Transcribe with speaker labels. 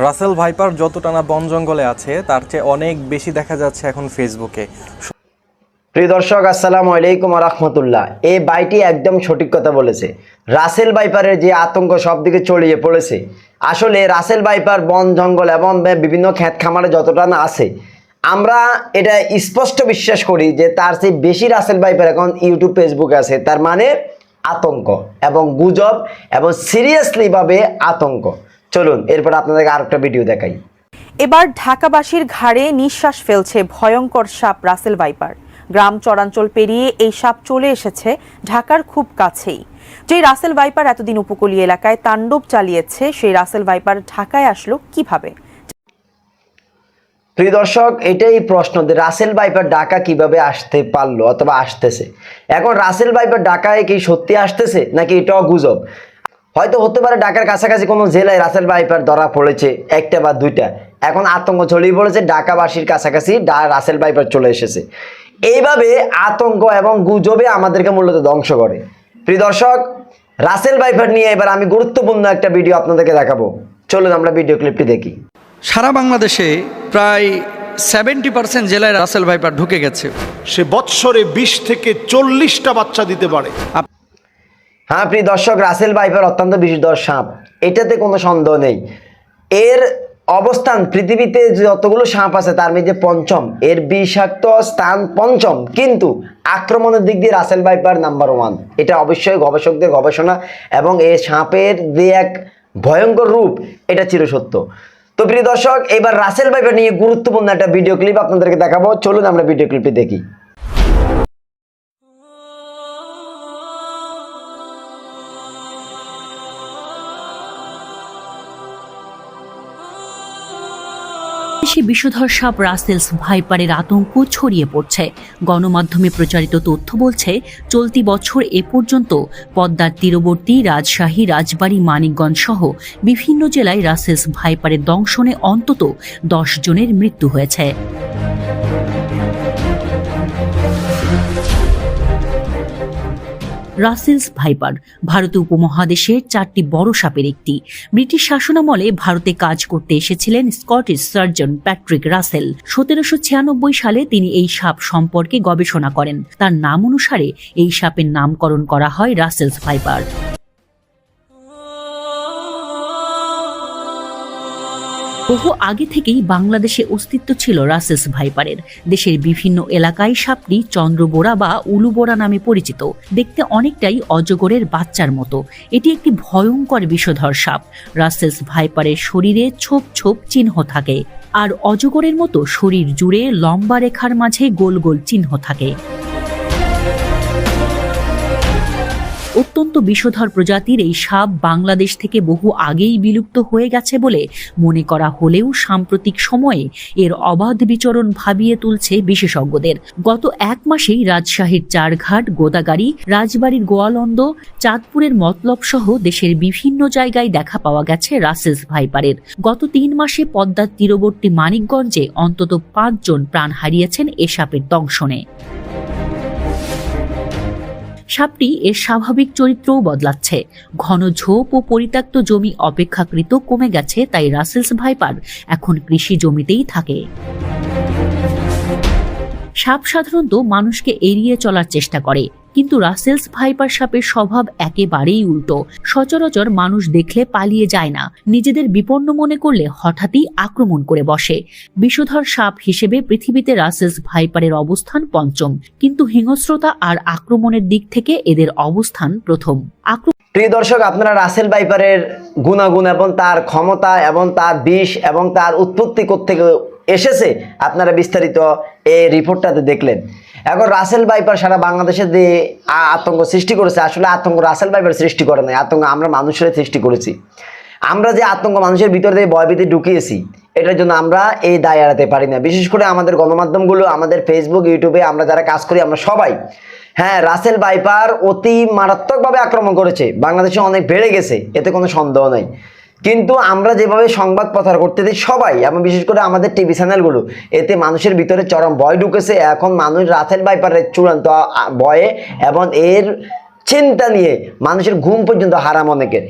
Speaker 1: Russell viper যতটা না বন জঙ্গলে আছে তার চেয়ে অনেক বেশি দেখা যাচ্ছে এখন ফেসবুকে।
Speaker 2: প্রিয় দর্শক, আসসালামু আলাইকুম ওয়া রাহমাতুল্লাহ। এই ভাইটি একদম সঠিক কথা বলেছে। রাসেল ভাইপারের যে আতঙ্ক সব দিকে ছড়িয়ে পড়েছে, আসলে রাসেল ভাইপার বন জঙ্গল এবং বিভিন্ন ক্ষেত খামারে যতটা না আছে, আমরা এটা স্পষ্ট বিশ্বাস করি যে তার চেয়ে বেশি রাসেল ভাইপার এখন ইউটিউব ফেসবুকে আছে। তার মানে আতঙ্ক এবং গুজব এবং সিরিয়াসলি ভাবে আতঙ্ক। চলুন এরপর আপনাদেরকে আরেকটা ভিডিও দেখাই।
Speaker 3: এবার ঢাকাবাসীর ঘাড়ে নিঃশ্বাস ফেলছে ভয়ঙ্কর সাপ রাসেল ভাইপার। গ্রাম চরাঞ্চল পেরিয়ে এই সাপ চলে এসেছে ঢাকার খুব কাছেই। যে রাসেল ভাইপার এতদিন উপকূলীয় এলাকায় তাণ্ডব চালিয়েছে, সেই রাসেল ভাইপার ঢাকায় আসলো কিভাবে?
Speaker 2: প্রিয় দর্শক, এটাই প্রশ্ন যে রাসেল ভাইপার ঢাকা কিভাবে আসতে পারলো অথবা আসতেছে। এখন রাসেল ভাইপার ঢাকায় কি সত্যি আসতেছে নাকি এটাও গুজব? হয়তো হতে পারে ঢাকার কাছাকাছি কোনো জেলায় রাসেল ভাইপার ধরা পড়েছে, একটা বা দুইটা। এখন আতঙ্ক ছড়িয়ে পড়েছে ঢাকাবাসীর কাছাকাছি রাসেল ভাইপার চলে এসেছে। এইভাবে আতঙ্ক এবং গুজবে আমাদেরকে মূলত ধ্বংস করে। প্রিয় দর্শক, রাসেল ভাইপার নিয়ে এবার আমি গুরুত্বপূর্ণ একটা ভিডিও আপনাদেরকে দেখাবো। চলুন আমরা ভিডিও ক্লিপটি দেখি।
Speaker 4: সারা বাংলাদেশে প্রায় 70% জেলায় রাসেল ভাইপার ঢুকে গেছে।
Speaker 5: সে বৎসরে 20 থেকে 40টা বাচ্চা দিতে পারে।
Speaker 2: হ্যাঁ প্রিয় দর্শক, রাসেল ভাইপার অত্যন্ত বিষধর সাপ, এটাতে কোনো সন্দেহ নেই। এর অবস্থান পৃথিবীতে যতগুলো সাপ আছে তার মধ্যে পঞ্চম, এর বিষাক্ত স্থান পঞ্চম, কিন্তু আক্রমণের দিক দিয়ে রাসেল ভাইপার নাম্বার 1। এটা অবশ্যই গবেষকদের গবেষণা এবং এই সাপের যে এক ভয়ঙ্কর রূপ, এটা চিরসত্য। তো প্রিয় দর্শক, এবার রাসেল ভাইপার নিয়ে গুরুত্বপূর্ণ একটা ভিডিও ক্লিপ আপনাদেরকে দেখাবো। চলুন আমরা ভিডিও ক্লিপটি দেখি।
Speaker 6: দেশে বিষধর সাপ রাসেলস ভাইপারের আতঙ্ক ছড়িয়ে পড়ছে। গণমাধ্যমে প্রচারিত তথ্য বলছে, চলতি বছর এ পর্যন্ত পদ্মার তীরবর্তী রাজশাহী, রাজবাড়ী, মানিকগঞ্জ সহ বিভিন্ন জেলায় রাসেলস ভাইপারের দংশনে অন্তত 10 জনের মৃত্যু হয়েছে। রাসেলস ভাইপার ভারত উপমহাদেশের 4টি বড় সাপের একটি। ব্রিটিশ শাসনামলে ভারতে কাজ করতে এসেছিলেন স্কটিশ সার্জন প্যাট্রিক রাসেল। 1796 সালে তিনি এই সাপ সম্পর্কে গবেষণা করেন। তার নাম অনুসারে এই সাপের নামকরণ করা হয় রাসেলস ভাইপার। বহু আগে থেকেই বাংলাদেশে অস্তিত্ব ছিল রাসেলস ভাইপারের। দেশের বিভিন্ন এলাকায় সাপটি চন্দ্রবোরা বা উলুবোরা নামে পরিচিত। দেখতে অনেকটাই অজগরের বাচ্চার মতো। এটি একটি ভয়ঙ্কর বিষধর সাপ। রাসেলস ভাইপারের শরীরে ছোপ ছোপ চিহ্ন থাকে, আর অজগরের মতো শরীর জুড়ে লম্বা রেখার মাঝে গোল গোল চিহ্ন থাকে। অত্যন্ত বিষধর প্রজাতির এই সাপ বাংলাদেশ থেকে বহু আগেই বিলুপ্ত হয়ে গেছে বলে মনে করা হলেও সাম্প্রতিক সময়ে এর অবাধ বিচরণ ভাবিয়ে তুলছে বিশেষজ্ঞদের। গত 1 মাসেই রাজশাহীর চারঘাট, গোদাগাড়ি, রাজবাড়ীর গোয়ালন্দ, চাঁদপুরের মতলব সহ দেশের বিভিন্ন জায়গায় দেখা পাওয়া গেছে রাসেলস ভাইপারের। গত 3 মাসে পদ্মার তীরবর্তী মানিকগঞ্জে অন্তত 5 জন প্রাণ হারিয়েছেন এ সাপের দংশনে। সাপটি এর স্বাভাবিক চরিত্রও বদলাচ্ছে। ঘন ঝোপ ও পরিত্যক্ত জমি অপেক্ষাকৃত কমে গেছে, তাই রাসেলস ভাইপার এখন কৃষি জমিতেই থাকে। সাপ সাধারণত মানুষকে এড়িয়ে চলার চেষ্টা করে, কিন্তু রাসেলস ভাইপার সাপের স্বভাব একেবারেই উল্টো। সচরাচর মানুষ দেখলে পালিয়ে যায় না, নিজেদের বিপন্ন মনে করলে হঠাৎই আক্রমণ করে বসে। বিষধর সাপ হিসেবে পৃথিবীতে রাসেলস ভাইপারের অবস্থান পঞ্চম, কিন্তু হিংস্রতা আর আক্রমণের দিক থেকে এদের অবস্থান প্রথম।
Speaker 2: প্রিয় দর্শক, আপনারা রাসেল ভাইপারের গুণাগুণ এবং তার ক্ষমতা এবং তার বিষ এবং তার উৎপত্তি কোত্থেকে এসেছে আপনারা বিস্তারিত এই রিপোর্টটাতে দেখলেন। এখন রাসেল ভাইপার সারা বাংলাদেশে যে আতঙ্ক সৃষ্টি করেছে, আসলে আতঙ্ক রাসেল ভাইপার সৃষ্টি করে নাই, আতঙ্ক আমরা মানুষের সৃষ্টি করেছি। আমরা যে আতঙ্ক মানুষের ভিতরে দিয়ে ভয়ভীতি ঢুকিয়েছি, এটার জন্য আমরা এই দায় এড়াতে পারি না। বিশেষ করে আমাদের গণমাধ্যমগুলো, আমাদের ফেসবুক, ইউটিউবে আমরা যারা কাজ করি, আমরা সবাই, হ্যাঁ, রাসেল ভাইপার অতি মারাত্মকভাবে আক্রমণ করেছে, বাংলাদেশে অনেক বেড়ে গেছে, এতে কোনো সন্দেহ নাই। কিন্তু আমরা যেভাবে সংবাদ প্রচার করতে দিই সবাই, এবং বিশেষ করে আমাদের টিভি চ্যানেলগুলো, এতে মানুষের ভিতরে চরম ভয় ঢুকেছে। এখন মানুষ রাসেল ভাইপারের চূড়ান্ত ভয়ে এবং এর চিন্তা নিয়ে মানুষের ঘুম পর্যন্ত হারাম অনেকের।